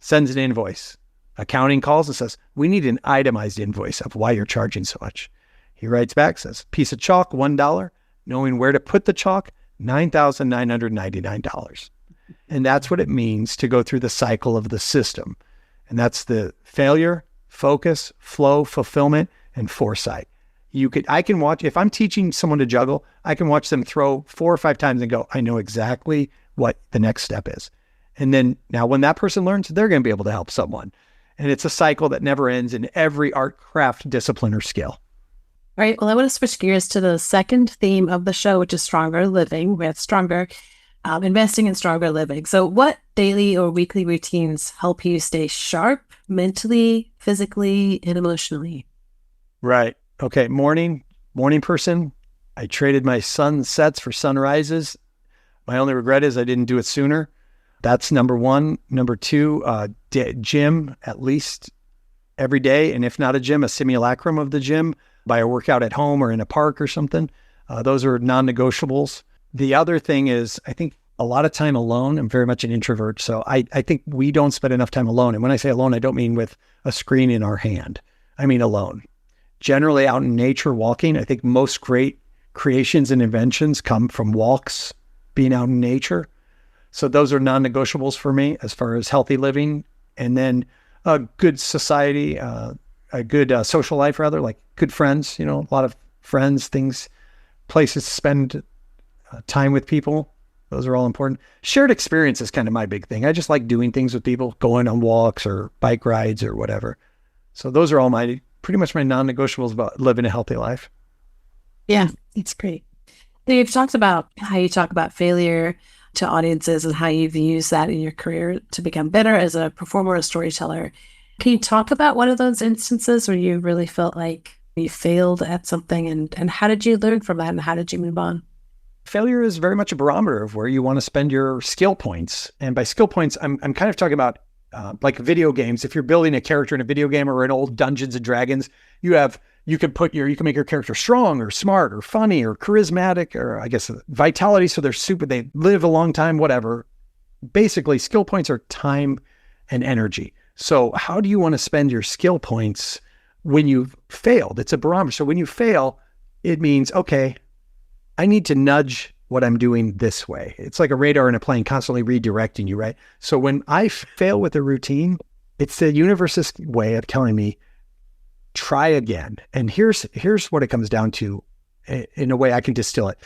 sends an invoice. Accounting calls and says, we need an itemized invoice of why you're charging so much. He writes back, says, piece of chalk, $1. Knowing where to put the chalk, $9,999. And that's what it means to go through the cycle of the system. And that's the failure, focus, flow, fulfillment, and foresight. I can watch, if I'm teaching someone to juggle, I can watch them throw 4 or 5 times and go, I know exactly what the next step is. And then now when that person learns, they're going to be able to help someone. And it's a cycle that never ends in every art, craft, discipline, or skill. All right. Well, I want to switch gears to the second theme of the show, which is stronger living. We have stronger investing in stronger living. So what daily or weekly routines help you stay sharp mentally, physically, and emotionally? Right. Okay. Morning person. I traded my sunsets for sunrises. My only regret is I didn't do it sooner. That's number one. Number two, gym at least every day. And if not a gym, a simulacrum of the gym by a workout at home or in a park or something. Those are non-negotiables. The other thing is, I think a lot of time alone. I'm very much an introvert. So I think we don't spend enough time alone. And when I say alone, I don't mean with a screen in our hand. I mean alone. Generally out in nature, walking. I think most great creations and inventions come from walks, being out in nature. So those are non-negotiables for me as far as healthy living. And then a good society, a good social life, rather, like good friends, a lot of friends, things, places to spend time with people. Those are all important. Shared experience is kind of my big thing. I just like doing things with people, going on walks or bike rides or whatever. So those are all pretty much my non-negotiables about living a healthy life. Yeah, it's great. You've talked about how you talk about failure to audiences and how you've used that in your career to become better as a performer or storyteller. Can you talk about one of those instances where you really felt like you failed at something, and how did you learn from that, and how did you move on? Failure is very much a barometer of where you want to spend your skill points. And by skill points, I'm kind of talking about like video games. If you're building a character in a video game or an old Dungeons and Dragons, you can make your character strong or smart or funny or charismatic, or I guess vitality. So they live a long time, whatever. Basically, skill points are time and energy. So how do you want to spend your skill points when you've failed? It's a barometer. So when you fail, it means, okay, I need to nudge what I'm doing this way. It's like a radar in a plane constantly redirecting you, right? So when I fail with a routine, it's the universe's way of telling me, try again. And here's what it comes down to in a way I can distill it.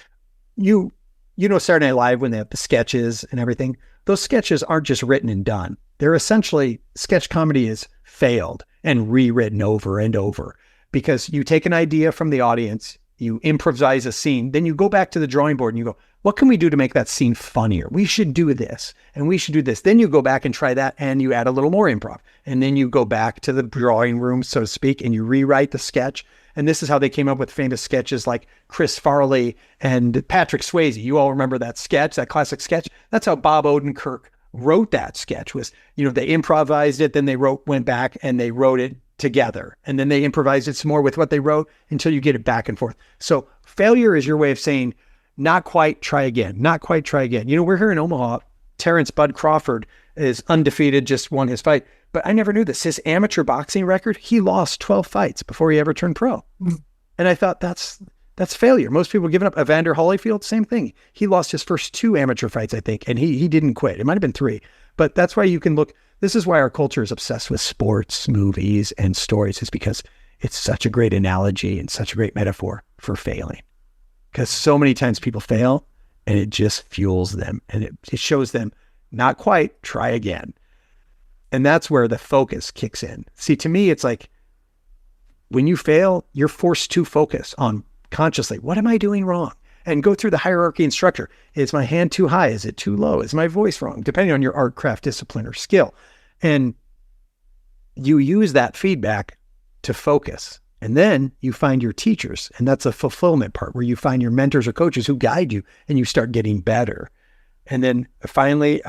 You know Saturday Night Live, when they have the sketches and everything, those sketches aren't just written and done. They're essentially, sketch comedy is failed and rewritten over and over, because you take an idea from the audience, you improvise a scene, then you go back to the drawing board and you go, what can we do to make that scene funnier? We should do this and we should do this. Then you go back and try that and you add a little more improv. And then you go back to the drawing room, so to speak, and you rewrite the sketch. And this is how they came up with famous sketches like Chris Farley and Patrick Swayze. You all remember that sketch, that classic sketch? That's how Bob Odenkirk wrote that sketch. Was, they improvised it, then they went back and they wrote it together. And then they improvised it some more with what they wrote until you get it back and forth. So failure is your way of saying, not quite, try again, not quite, try again. We're here in Omaha. Terrence Bud Crawford is undefeated, just won his fight. But I never knew this. His amateur boxing record, he lost 12 fights before he ever turned pro. And I thought that's failure. Most people give it up. Evander Holyfield, same thing. He lost his first 2 amateur fights, I think, and he didn't quit. It might have been 3. But that's why you can look. This is why our culture is obsessed with sports, movies, and stories, is because it's such a great analogy and such a great metaphor for failing. Because so many times people fail and it just fuels them and it shows them, not quite, try again. And that's where the focus kicks in. See, to me, it's like when you fail, you're forced to focus on consciously, what am I doing wrong? And go through the hierarchy and structure. Is my hand too high? Is it too low? Is my voice wrong? Depending on your art, craft, discipline, or skill. And you use that feedback to focus. And then you find your teachers. And that's a fulfillment part where you find your mentors or coaches who guide you and you start getting better. And then finally,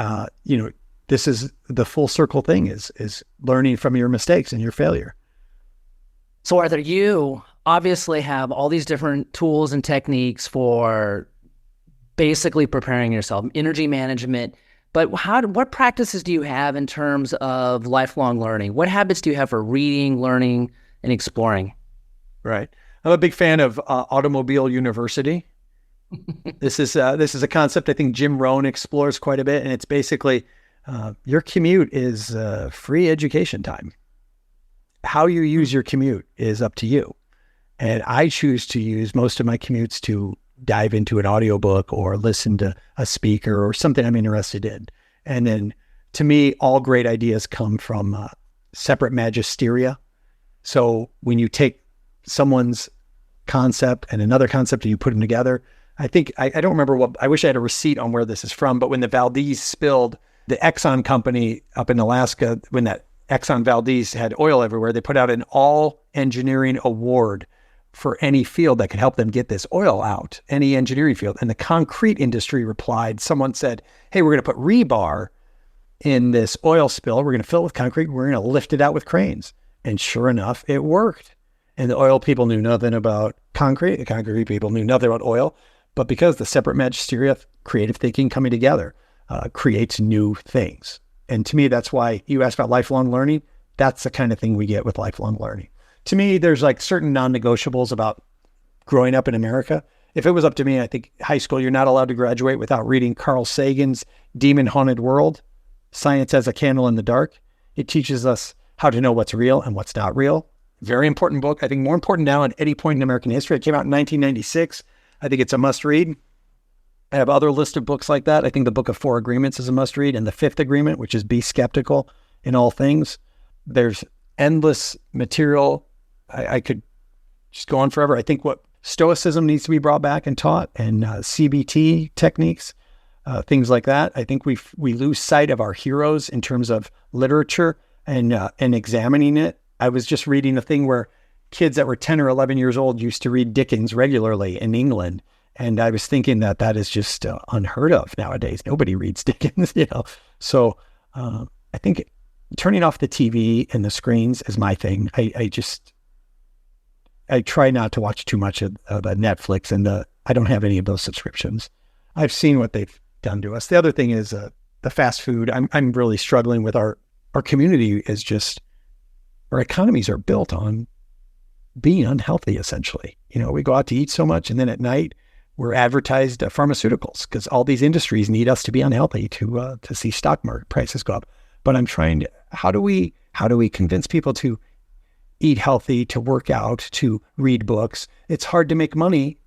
this is the full circle thing is learning from your mistakes and your failure. So Arthur, you obviously have all these different tools and techniques for basically preparing yourself, energy management. But what practices do you have in terms of lifelong learning? What habits do you have for reading, learning, and exploring? Right. I'm a big fan of Automobile University. This is a concept I think Jim Rohn explores quite a bit. And it's basically your commute is free education time. How you use your commute is up to you. And I choose to use most of my commutes to dive into an audiobook or listen to a speaker or something I'm interested in. And then to me, all great ideas come from separate magisteria. So when you take someone's concept and another concept and you put them together, I think, I don't remember I wish I had a receipt on where this is from, but when the Valdez spilled, the Exxon company up in Alaska, when that Exxon Valdez had oil everywhere, they put out an all engineering award for any field that could help them get this oil out, any engineering field. And the concrete industry replied, someone said, hey, we're going to put rebar in this oil spill. We're going to fill it with concrete. We're going to lift it out with cranes. And sure enough, it worked. And the oil people knew nothing about concrete. The concrete people knew nothing about oil. But because the separate magisteria, creative thinking coming together, creates new things. And to me, that's why you asked about lifelong learning. That's the kind of thing we get with lifelong learning. To me, there's like certain non-negotiables about growing up in America. If it was up to me, I think high school, you're not allowed to graduate without reading Carl Sagan's Demon Haunted World, Science as a Candle in the Dark. It teaches us how to know what's real and what's not real. Very important book. I think more important now at any point in American history. It came out in 1996. I think it's a must read. I have other list of books like that. I think the Book of Four Agreements is a must read, and the Fifth Agreement, which is be skeptical in all things. There's endless material. I could just go on forever. I think what Stoicism needs to be brought back and taught, and CBT techniques, things like that. I think we lose sight of our heroes in terms of literature and examining it. I was just reading a thing where kids that were 10 or 11 years old used to read Dickens regularly in England. And I was thinking that is just unheard of nowadays. Nobody reads Dickens, So I think turning off the TV and the screens is my thing. I try not to watch too much of Netflix, and I don't have any of those subscriptions. I've seen what they've done to us. The other thing is the fast food. I'm really struggling with our community. Is just, our economies are built on being unhealthy, essentially. We go out to eat so much, and then at night we're advertised pharmaceuticals because all these industries need us to be unhealthy to see stock market prices go up. But I'm trying to, how do we convince people to eat healthy, to work out, to read books? It's hard to make money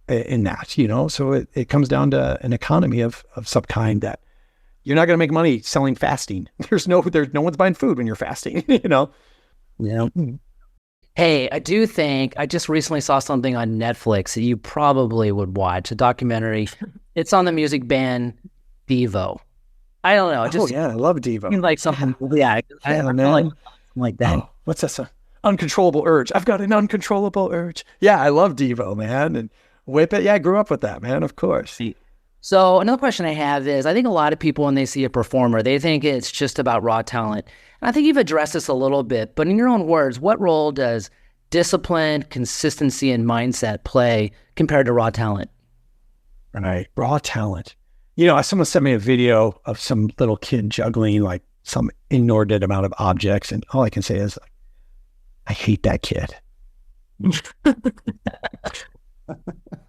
in that, so it comes down to an economy of some kind that you're not going to make money selling fasting. There's no one's buying food when you're fasting, Yeah. Hey, I do think I just recently saw something on Netflix that you probably would watch, a documentary. It's on the music band Devo. I don't know. I love Devo. Seemed like something. Yeah. I don't know. like Something like that. Oh, what's this? Uncontrollable urge. I've got an uncontrollable urge. Yeah, I love Devo, man. And Whip It. Yeah, I grew up with that, man. Of course. So another question I have is, I think a lot of people, when they see a performer, they think it's just about raw talent. And I think you've addressed this a little bit, but in your own words, what role does discipline, consistency, and mindset play compared to raw talent? Right. Raw talent. Someone sent me a video of some little kid juggling like some inordinate amount of objects. And all I can say is, I hate that kid.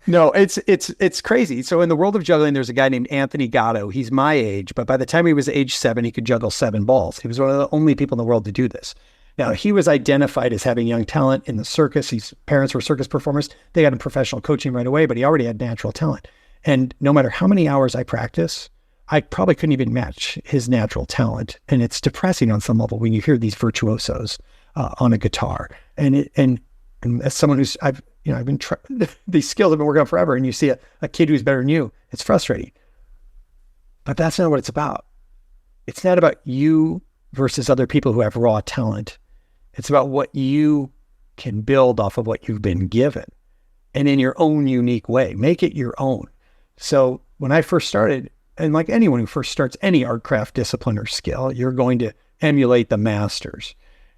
No, it's crazy. So in the world of juggling, there's a guy named Anthony Gatto. He's my age, but by the time he was age 7, he could juggle 7 balls. He was one of the only people in the world to do this. Now, he was identified as having young talent in the circus. His parents were circus performers. They got him professional coaching right away, but he already had natural talent. And no matter how many hours I practice, I probably couldn't even match his natural talent. And it's depressing on some level when you hear these virtuosos on a guitar. And as someone who's, I've been these skills I've been working on forever, and you see a kid who's better than you, it's frustrating. But that's not what it's about. It's not about you versus other people who have raw talent. It's about what you can build off of what you've been given, and in your own unique way. Make it your own. So when I first started, and like anyone who first starts any art, craft, discipline, or skill, you're going to emulate the masters.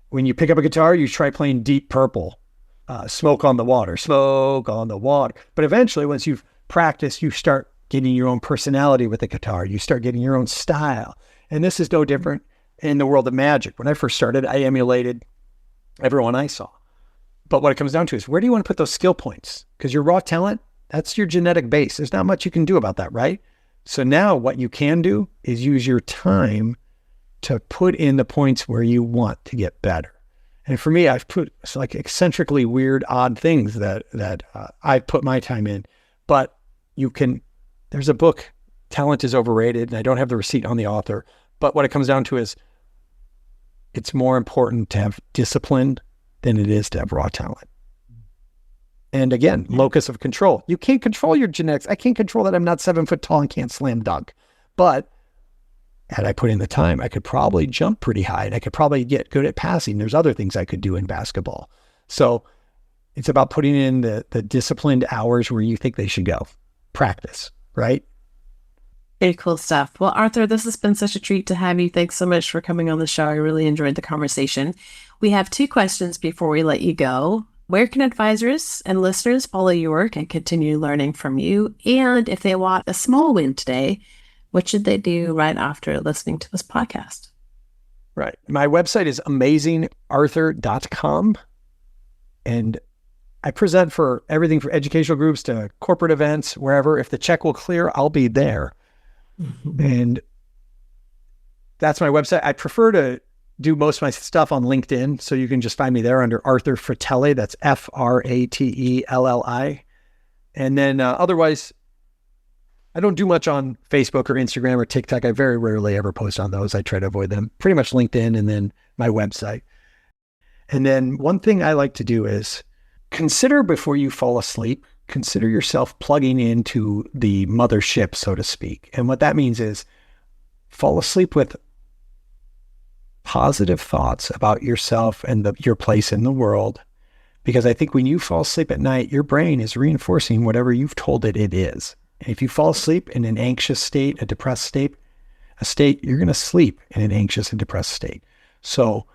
When you pick up a guitar, you try playing Deep Purple, Smoke on the Water. But eventually, once you've practiced, you start getting your own personality with the guitar. You start getting your own style. And this is no different in the world of magic. When I first started, I emulated everyone I saw. But what it comes down to is, where do you want to put those skill points? Because your raw talent, that's your genetic base. There's not much you can do about that, right? So now what you can do is use your time to put in the points where you want to get better. And for me, I've put like eccentrically weird, odd things that I put my time in. But there's a book, Talent is Overrated, and I don't have the receipt on the author. But what it comes down to is, it's more important to have discipline than it is to have raw talent. And again, locus of control. You can't control your genetics. I can't control that I'm not 7 foot tall and can't slam dunk. But had I put in the time, I could probably jump pretty high and I could probably get good at passing. There's other things I could do in basketball. So it's about putting in the disciplined hours where you think they should go. Practice, right? Very cool stuff. Well, Arthur, this has been such a treat to have you. Thanks so much for coming on the show. I really enjoyed the conversation. We have 2 questions before we let you go. Where can advisors and listeners follow your work and continue learning from you? And if they want a small win today, what should they do right after listening to this podcast? Right. My website is amazingarthur.com. And I present for everything from educational groups to corporate events, wherever. If the check will clear, I'll be there. And that's my website. I prefer to do most of my stuff on LinkedIn. So you can just find me there under Arthur Fratelli. That's Fratelli. And then otherwise, I don't do much on Facebook or Instagram or TikTok. I very rarely ever post on those. I try to avoid them. Pretty much LinkedIn and then my website. And then one thing I like to do is consider before you fall asleep, consider yourself plugging into the mothership, so to speak. And what that means is fall asleep with positive thoughts about yourself and your place in the world. Because I think when you fall asleep at night, your brain is reinforcing whatever you've told it is. And if you fall asleep in an anxious state, a depressed state, you're going to sleep in an anxious and depressed state. So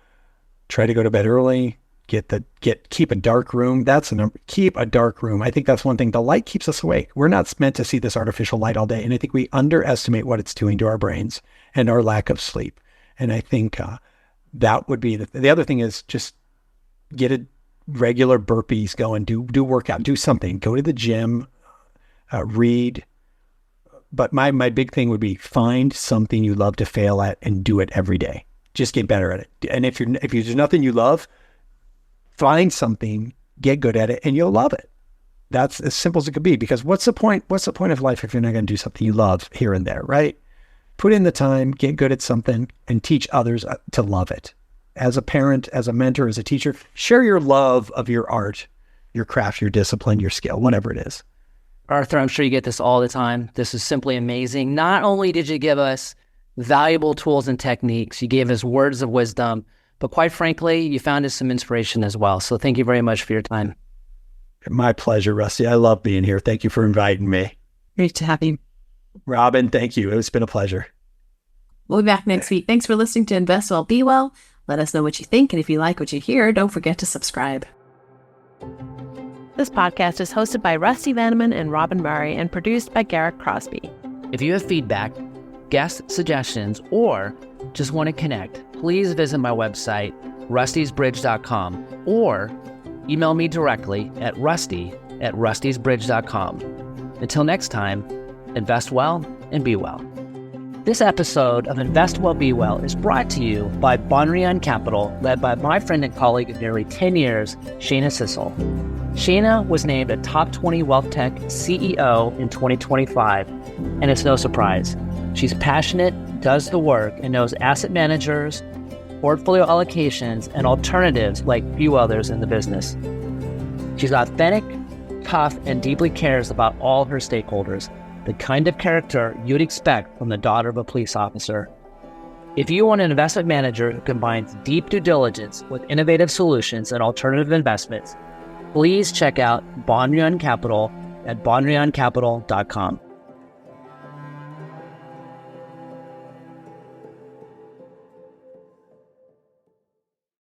try to go to bed early, keep a dark room. That's a number. Keep a dark room. I think that's one thing. The light keeps us awake. We're not meant to see this artificial light all day. And I think we underestimate what it's doing to our brains and our lack of sleep. And I think that would be the other thing is just get a regular burpees going, do workout, do something, go to the gym, read. But my big thing would be find something you love to fail at and do it every day. Just get better at it. And if there's nothing you love, find something, get good at it, and you'll love it. That's as simple as it could be. Because what's the point of life if you're not going to do something you love here and there, right? Put in the time, get good at something, and teach others to love it. As a parent, as a mentor, as a teacher, share your love of your art, your craft, your discipline, your skill, whatever it is. Arthur, I'm sure you get this all the time. This is simply amazing. Not only did you give us valuable tools and techniques, you gave us words of wisdom, but quite frankly, you found us some inspiration as well. So thank you very much for your time. My pleasure, Rusty. I love being here. Thank you for inviting me. Great to have you. Robin, thank you. It's been a pleasure. We'll be back next week. Thanks for listening to Invest Well, Be Well. Let us know what you think. And if you like what you hear, don't forget to subscribe. This podcast is hosted by Rusty Vanneman and Robin Murray and produced by Garrett Crosby. If you have feedback, guest suggestions, or just want to connect, please visit my website, rustysbridge.com, or email me directly at rusty@rustysbridge.com. Until next time, invest well and be well. This episode of Invest Well, Be Well is brought to you by Bonrion Capital, led by my friend and colleague of nearly 10 years, Shana Sissel. Shana was named a top 20 wealth tech CEO in 2025, and it's no surprise. She's passionate, does the work, and knows asset managers, portfolio allocations, and alternatives like few others in the business. She's authentic, tough, and deeply cares about all her stakeholders, the kind of character you'd expect from the daughter of a police officer. If you want an investment manager who combines deep due diligence with innovative solutions and alternative investments, please check out Bonrion Capital at bonrioncapital.com.